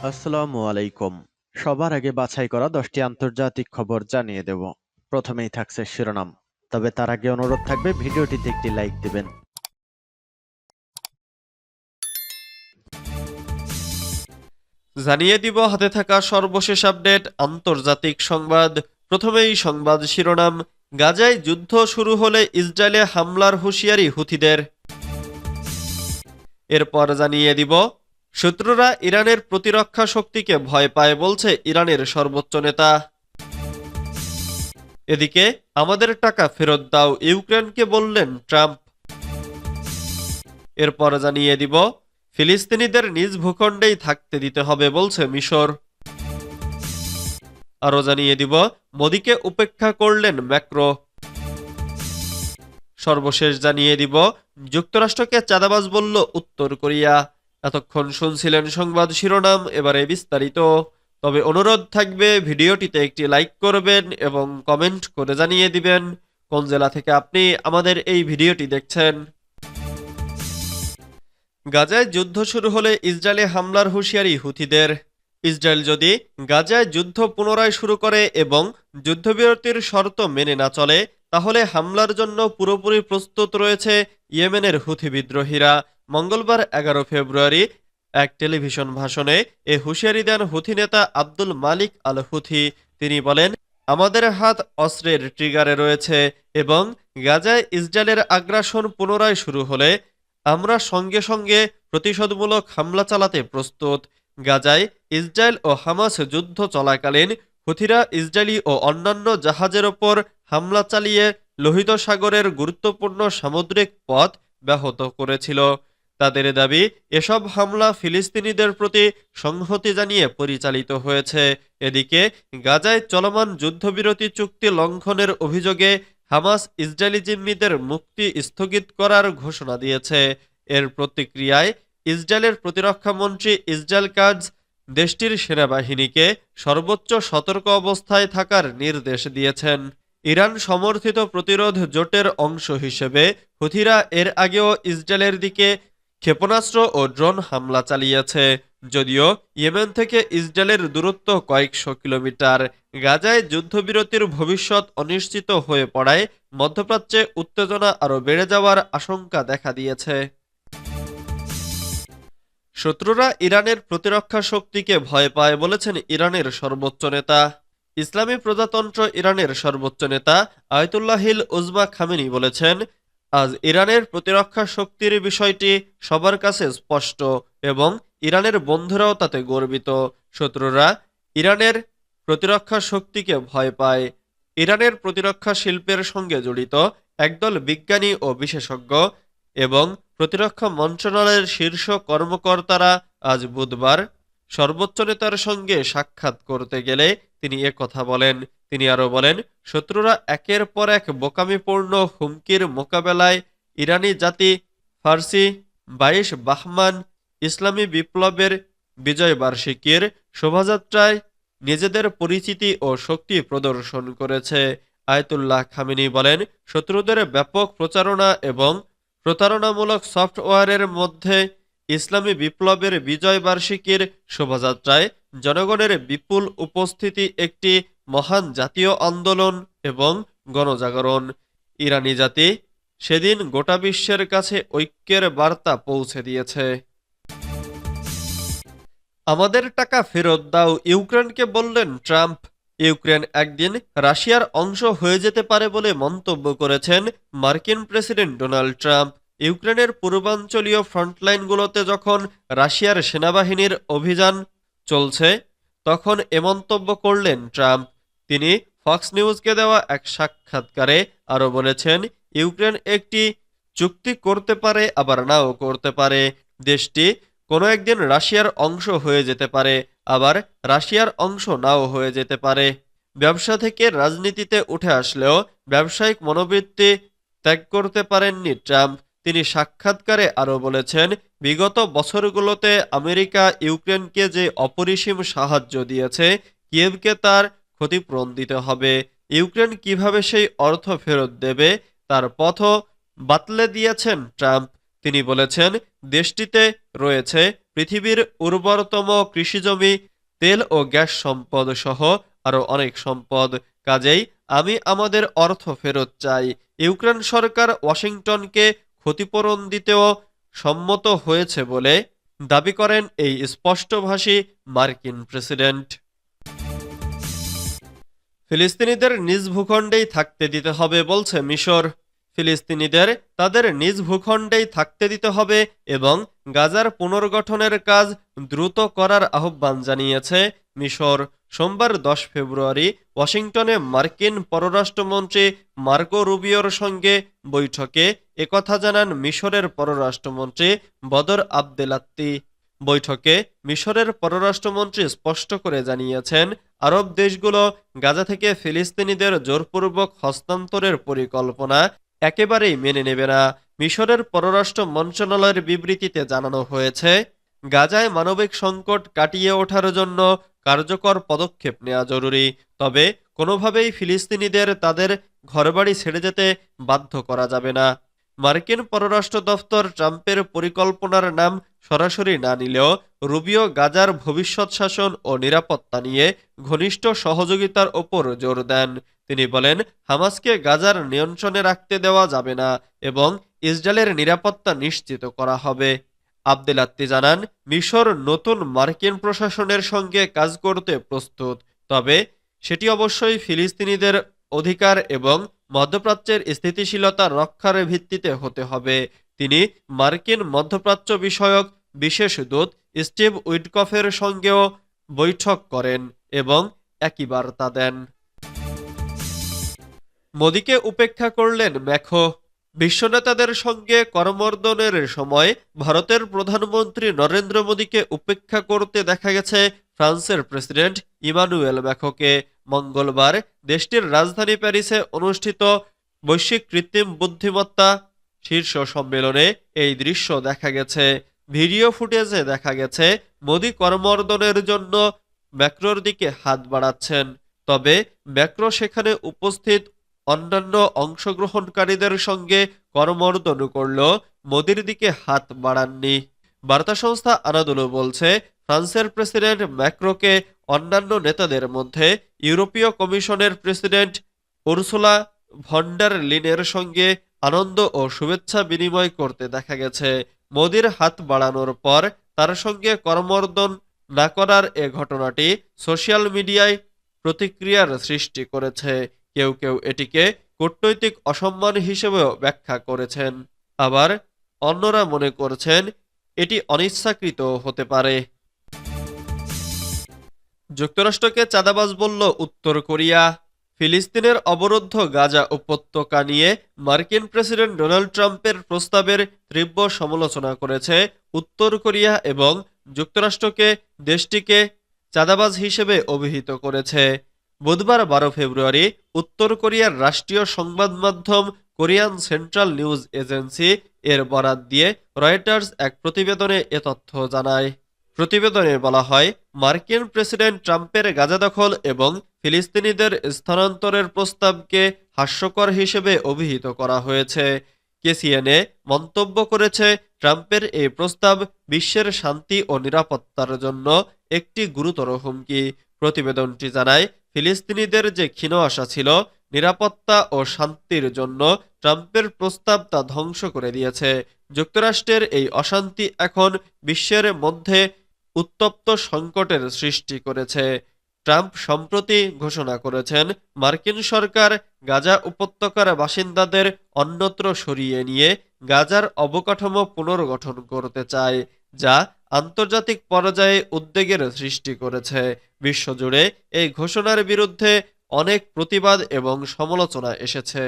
আসসালামু আলাইকুম। সবার আগে বাছাই করা 10টি আন্তর্জাতিক খবর জানিয়ে দেব। প্রথমেই থাকছে শিরোনাম। তবে তার আগে অনুরোধ থাকবে ভিডিওটিতে একটি লাইক দিবেন। জানিয়ে দিব হাতে থাকা সর্বশেষ আপডেট আন্তর্জাতিক সংবাদ। প্রথমেই সংবাদ শিরোনাম। গাজায় যুদ্ধ শুরু হলে ইসরায়েলে হামলার হুঁশিয়ারি হুথিদের। এরপর জানিয়ে দিব শত্রুরা ইরানের প্রতিরক্ষা শক্তিকে ভয় পায় বলছে ইরানের সর্বোচ্চ নেতা। এদিকে আমাদের টাকা ফেরত দাও ইউক্রেনকে বললেন ট্রাম্প। এরপর জানিয়ে দিব ফিলিস্তিনিদের নিজ ভূখণ্ডেই থাকতে দিতে হবে বলছে মিশর। আরও জানিয়ে দিব মোদিকে উপেক্ষা করলেন ম্যাক্রো। সর্বশেষ জানিয়ে দিব যুক্তরাষ্ট্রকে চাঁদাবাজ বলল উত্তর কোরিয়া। এতক্ষণ শুনছিলেন সংবাদ শিরোনাম, এবারে বিস্তারিত। তবে অনুরোধ থাকবে ভিডিওটিতে একটি লাইক করবেন এবং কমেন্ট করে জানিয়ে দিবেন কোন জেলা থেকে আপনি আমাদের এই ভিডিওটি দেখছেন। গাজায় যুদ্ধ শুরু হলে ইসরায়েলে হামলার হুঁশিয়ারি হুথিদের। ইসরায়েল যদি গাজায় যুদ্ধ পুনরায় শুরু করে এবং যুদ্ধবিরতির শর্ত মেনে না চলে তাহলে হামলার জন্য পুরোপুরি প্রস্তুত রয়েছে ইয়েমেনের হুথি বিদ্রোহীরা। মঙ্গলবার 11 ফেব্রুয়ারি এক টেলিভিশন ভাষণে এ হুঁশিয়ারি দেন হুথি নেতা আব্দুল মালিক আল হুথি। তিনি বলেন, আমাদের হাত অস্ত্রের ট্রিগারে রয়েছে এবং গাজায় ইসরায়েলের আগ্রাসন পুনরায় শুরু হলে আমরা সঙ্গে সঙ্গে প্রতিশোধমূলক হামলা চালাতে প্রস্তুত। গাজায় ইসরায়েল ও হামাস যুদ্ধ চলাকালীন হুথিরা ইসরায়েলি ও অন্যান্য জাহাজের ওপর হামলা চালিয়ে লোহিত সাগরের গুরুত্বপূর্ণ সামুদ্রিক পথ ব্যাহত করেছিল। তাদের দাবি, এসব হামলা ফিলিস্তিনিদের প্রতি সংহতি জানিয়ে পরিচালিত হয়েছে। এদিকে গাজায় চলমান যুদ্ধবিরতি চুক্তি লঙ্ঘনের অভিযোগে হামাস ইসরায়েলি জিম্মিদের মুক্তি স্থগিত করার ঘোষণা দিয়েছে। এর প্রতিক্রিয়ায় ইসরায়েলের প্রতিরক্ষা মন্ত্রী ইসরায়েল কাটজ দেশটির সেনাবাহিনীকে সর্বোচ্চ সতর্ক অবস্থায় থাকার নির্দেশ দিয়েছেন। ইরান সমর্থিত প্রতিরোধ জোটের অংশ হিসেবে হুথিরা এর আগেও ইসরায়েলের দিকে ক্ষেপণাস্ত্র ও ড্রোন হামলা চালিয়েছে। যদিও ইয়েমেন থেকে ইসরায়েলের দূরত্ব কয়েকশো কিলোমিটার, গাজায় যুদ্ধবিরতির ভবিষ্যৎ অনিশ্চিত হয়ে পড়ায় মধ্যপ্রাচ্যে উত্তেজনা আরও বেড়ে যাওয়ার আশঙ্কা দেখা দিয়েছে। শত্রুরা ইরানের প্রতিরক্ষা শক্তিকে ভয় পায় বলেছেন ইরানের সর্বোচ্চ নেতা। ইসলামী প্রজাতন্ত্র ইরানের সর্বোচ্চ নেতা আয়াতুল্লাহিল উজমা খামেনি বলেছেন, আজ ইরানের প্রতিরক্ষা শক্তির বিষয়টি সবার কাছে স্পষ্ট এবং ইরানের বন্ধুরাও তাতে গর্বিত। শত্রুরা ইরানের প্রতিরক্ষা শক্তিকে ভয় পায়। ইরানের প্রতিরক্ষা শিল্পের সঙ্গে জড়িত একদল বিজ্ঞানী ও বিশেষজ্ঞ এবং প্রতিরক্ষা মন্ত্রণালয়ের শীর্ষ কর্মকর্তারা আজ বুধবার সর্বোচ্চ নেতার সঙ্গে সাক্ষাৎ করতে গেলে তিনি কথা বলেন। তিনি আরও বলেন, শত্রুরা একের পর এক বোকামিপূর্ণ হুমকির মোকাবেলায় ইরানি জাতি ফার্সি 22 বাহমান ইসলামী বিপ্লবের বিজয় বার্ষিকীর শোভাযাত্রায় নিজেদের পরিচিতি ও শক্তি প্রদর্শন করেছে। আয়াতুল্লাহ খামেনি বলেন, শত্রুদের ব্যাপক প্রচারণা এবং প্রতারণামূলক সফটওয়্যারের মধ্যে ইসলামী বিপ্লবের বিজয় বার্ষিকীর শোভাযাত্রায় জনগণের বিপুল উপস্থিতি একটি মহান জাতীয় আন্দোলন এবং গণজাগরণ। ইরানি জাতি সেদিন গোটা বিশ্বের কাছে ঐক্যের বার্তা পৌঁছে দিয়েছে। আমাদের টাকা ফেরত দাও ইউক্রেনকে বললেন ট্রাম্প। ইউক্রেন একদিন রাশিয়ার অংশ হয়ে যেতে পারে বলে মন্তব্য করেছেন মার্কিন প্রেসিডেন্ট ডোনাল্ড ট্রাম্প। ইউক্রেনের পূর্বাঞ্চলীয় ফ্রন্টলাইনগুলোতে যখন রাশিয়ার সেনাবাহিনীর অভিযান চলছে তখন এ মন্তব্য করলেন ট্রাম্প। তিনি ফক্স নিউজকে দেওয়া এক সাক্ষাৎকারে আরও বলেছেন, ইউক্রেন একটি চুক্তি করতে পারে আবার নাও করতে পারে। দেশটি কোনো একদিন রাশিয়ার অংশ হয়ে যেতে পারে, আবার রাশিয়ার অংশ নাও হয়ে যেতে পারে। ব্যবসা থেকে রাজনীতিতে উঠে আসলেও ব্যবসায়িক মনোবৃত্তি ত্যাগ করতে পারেননি ট্রাম্প। তিনি সাক্ষাৎকারে আরও বলেছেন, বিগত বছরগুলোতে আমেরিকা ইউক্রেনকে যে অপরিসীম সাহায্য দিয়েছে, কিয়েভকে তার ক্ষতিপূরণ দিতে হবে। ইউক্রেন কিভাবে সেই অর্থ ফেরত দেবে তার পথও বাতলে দিয়েছেন ট্রাম্প। তিনি বলেছেন, দেশটিতে রয়েছে পৃথিবীর উর্বরতম কৃষিজমি, তেল ও গ্যাস সম্পদ সহ আরও অনেক সম্পদ। কাজেই আমি আমাদের অর্থ ফেরত চাই। ইউক্রেন সরকার ওয়াশিংটনকে ক্ষতিপূরণ দিতেও সম্মত হয়েছে বলে দাবি করেন এই স্পষ্টভাষী মার্কিন প্রেসিডেন্ট। ফিলিস্তিনিদের নিজ ভূখণ্ডেই থাকতে দিতে হবে বলছে মিশর। ফিলিস্তিনিদের তাদের নিজ ভূখণ্ডেই থাকতে দিতে হবে এবং গাজার পুনর্গঠনের কাজ দ্রুত করার আহ্বান জানিয়েছে মিশর। সোমবার 10 ফেব্রুয়ারি ওয়াশিংটনে মার্কিন পররাষ্ট্রমন্ত্রী মার্কো রুবিওর সঙ্গে বৈঠকে একথা জানান মিশরের পররাষ্ট্রমন্ত্রী বদর আবদেলাত্তি। বৈঠকে মিশরের পররাষ্ট্রমন্ত্রী স্পষ্ট করে জানিয়েছেন, আরব দেশগুলো গাজা থেকে ফিলিস্তিনিদের জোরপূর্বক হস্তান্তরের পরিকল্পনা একেবারেই মেনে নেবে না। মিশরের পররাষ্ট্র মন্ত্রণালয়ের বিবৃতিতে জানানো হয়েছে, গাজায় মানবিক সংকট কাটিয়ে ওঠার জন্য কার্যকর পদক্ষেপ নেওয়া জরুরি, তবে কোনোভাবেই ফিলিস্তিনিদের তাদের ঘরবাড়ি ছেড়ে যেতে বাধ্য করা যাবে না। মার্কিন পররাষ্ট্র দফতর ট্রাম্পের পরিকল্পনার নাম সরাসরি না নিলেও রুবিও গাজার ভবিষ্যৎ শাসন ও নিরাপত্তা নিয়ে ঘনিষ্ঠ সহযোগিতার ওপর জোর দেন। তিনি বলেন, হামাসকে গাজার নিয়ন্ত্রণে রাখতে দেওয়া যাবে না এবং ইসরায়েলের নিরাপত্তা নিশ্চিত করা হবে। আবদেলাত্তি জানান, মিশর নতুন মার্কিন প্রশাসনের সঙ্গে কাজ করতে প্রস্তুত, তবে সেটি অবশ্যই ফিলিস্তিনিদের অধিকার এবং মধ্যপ্রাচ্যের স্থিতিশীলতা রক্ষার ভিত্তিতে হতে হবে। তিনি মার্কিন মধ্যপ্রাচ্য বিষয়ক বিশেষ দূত স্টিভ উইটকফের সঙ্গেও বৈঠক করেন এবং একই বার্তা দেন। মোদিকে উপেক্ষা করলেন ম্যাক্রো। বিশ্বনেতাদের সঙ্গে করমর্দনের সময় ভারতের প্রধানমন্ত্রী নরেন্দ্র মোদিকে উপেক্ষা করতে দেখা গেছে ফ্রান্সের প্রেসিডেন্ট ইমানুয়েল ম্যাক্রোকে। মঙ্গলবার দেশটির রাজধানী প্যারিসে অনুষ্ঠিত বৈশ্বিক কৃত্রিম বুদ্ধিমত্তা শীর্ষ সম্মেলনে এই দৃশ্য দেখা গেছে। ভিডিও ফুটেজে দেখা গেছে মোদি করমর্দনের জন্য ম্যাক্রোর দিকে হাত বাড়াচ্ছেন, তবে ম্যাক্রো সেখানে উপস্থিত অন্যান্য অংশগ্রহণকারীদের সঙ্গে করমর্দন করলেও মোদির দিকে হাত বাড়াননি। বার্তা সংস্থা আনাদোলু বলছে, ফ্রান্সের প্রেসিডেন্ট ম্যাক্রোকে অন্যান্য নেতাদের মধ্যে ইউরোপীয় কমিশনের প্রেসিডেন্ট উর্সুলা ভন্ডার লিনের সঙ্গে আনন্দ ও শুভেচ্ছা বিনিময় করতে দেখা গেছে। মোদির হাত বাড়ানোর পর তার সঙ্গে করমর্দন না করার এ ঘটনাটি সোশ্যাল মিডিয়ায় প্রতিক্রিয়ার সৃষ্টি করেছে। কেউ কেউ এটিকে কূটনৈতিক অসম্মান হিসেবেও ব্যাখ্যা করেছেন, আবার অন্যরা মনে করছেন এটি অনিচ্ছাকৃত হতে পারে। যুক্তরাষ্ট্রকে চাঁদাবাজ বলল উত্তর কোরিয়া। ফিলিস্তিনের অবরুদ্ধ গাজা উপত্যকা নিয়ে মার্কিন প্রেসিডেন্ট ডোনাল্ড ট্রাম্পের প্রস্তাবের তীব্র সমালোচনা করেছে উত্তর কোরিয়া এবং যুক্তরাষ্ট্রকে দেশটিকে চাঁদাবাজ হিসেবে অভিহিত করেছে। বুধবার 12 ফেব্রুয়ারি উত্তর কোরিয়ার রাষ্ট্রীয় সংবাদ মাধ্যম কোরিয়ান সেন্ট্রাল নিউজ এজেন্সি এর বরাত দিয়ে রয়টার্স এক প্রতিবেদনে এ তথ্য জানায়। প্রতিবেদনে বলা হয়, মার্কিন প্রেসিডেন্ট ট্রাম্পের গাজা দখল এবং ফিলিস্তিনিদের স্থানান্তরের প্রস্তাবকে হাস্যকর হিসেবে অভিহিত করা হয়েছে। কেসিএনএ মন্তব্য করেছে, ট্রাম্পের এই প্রস্তাব বিশ্বের শান্তি ও নিরাপত্তার জন্য একটি গুরুতর হুমকি। প্রতিবেদনটি জানায়, ফিলিস্তিনিদের যে ক্ষীণ আশা ছিল নিরাপত্তা ও শান্তির জন্য, ট্রাম্পের প্রস্তাব তা ধ্বংস করে দিয়েছে। যুক্তরাষ্ট্রের এই অশান্তি এখন বিশ্বের মধ্যে উত্তপ্ত সংকটের সৃষ্টি করেছে। ট্রাম্প সম্প্রতি ঘোষণা করেছেন, মার্কিন সরকার গাজা উপত্যকার বাসিন্দাদের অন্যত্র সরিয়ে নিয়ে গাজার অবকাঠামো পুনর্গঠন করতে চায়, যা আন্তর্জাতিক পর্যায়ে উদ্বেগের সৃষ্টি করেছে। বিশ্বজুড়ে এই ঘোষণার বিরুদ্ধে অনেক প্রতিবাদ এবং সমালোচনা এসেছে।